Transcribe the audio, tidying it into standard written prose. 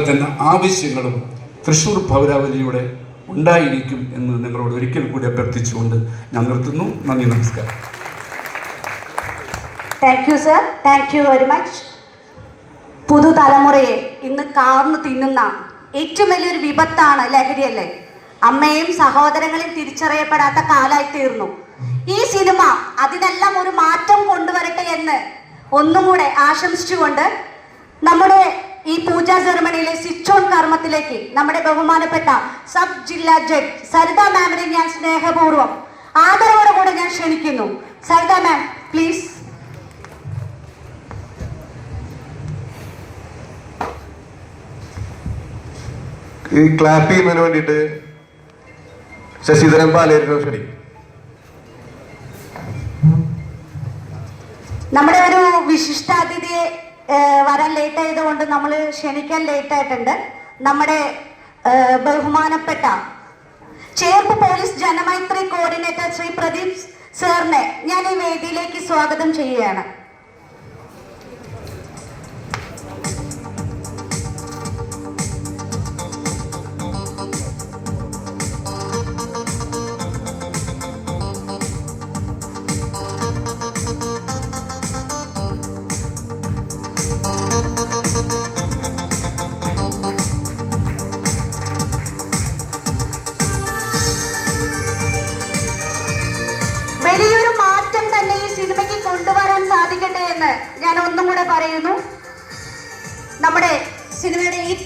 തന്നെ ആവശ്യങ്ങളും തൃശ്ശൂർ പൗരാവലിയുടെ ഉണ്ടായിരിക്കും എന്ന് നിങ്ങളോട് ഒരിക്കൽ കൂടി അഭ്യർത്ഥിച്ചുകൊണ്ട് ഞാൻ നിർത്തുന്നു. നന്ദി, നമസ്കാരം. Thank you sir, thank you very much. പുതുതലമുറയെ ഇന്ന് കാർന്നു തിന്നുന്ന ഏറ്റവും വലിയൊരു വിപത്താണ് ലഹരിയല്ലേ. അമ്മയും സഹോദരങ്ങളെയും തിരിച്ചറിയപ്പെടാത്ത കാലമായി തീർന്നു. ഈ സിനിമ അതിനെല്ലാം ഒരു മാറ്റം കൊണ്ടുവരട്ടെ എന്ന് ഒന്നും കൂടെ ആശംസിച്ചുകൊണ്ട് നമ്മുടെ ഈ പൂജാ സെറമണിയിലെ സ്വിച്ച് ഓൺ കർമ്മത്തിലേക്ക് നമ്മുടെ ബഹുമാനപ്പെട്ട സബ് ജില്ലാ ജഡ്ജ് സരിത മാമിനെ ഞാൻ സ്നേഹപൂർവ്വം ആദരവോടുകൂടെ ഞാൻ ക്ഷണിക്കുന്നു. സരിത മാം, പ്ലീസ്. ഈ ക്ലാപ്പ് ചെയ്യുന്നതിന് വേണ്ടിയിട്ട് ശശിധരൻ പാലേരിനെ ക്ഷണിക്കും. നമ്മുടെ ഒരു വിശിഷ്ടാതിഥിയെ വരാൻ ലേറ്റ് ആയതുകൊണ്ട് നമ്മൾ ക്ഷണിക്കാൻ ലേറ്റ് ആയിട്ടുണ്ട്. നമ്മുടെ ബഹുമാനപ്പെട്ട ചേർപ്പ് പോലീസ് ജനമൈത്രി കോർഡിനേറ്റർ ശ്രീ പ്രദീപ് സാറിനെ ഞാൻ ഈ വേദിയിലേക്ക് സ്വാഗതം ചെയ്യുകയാണ്. വലിയൊരു മാറ്റം തന്നെ ഈ സിനിമയ്ക്ക് കൊണ്ടുവരാൻ സാധിക്കട്ടെ എന്ന് ഞാൻ ഒന്നും കൂടെ പറയുന്നു. നമ്മുടെ സിനിമയുടെ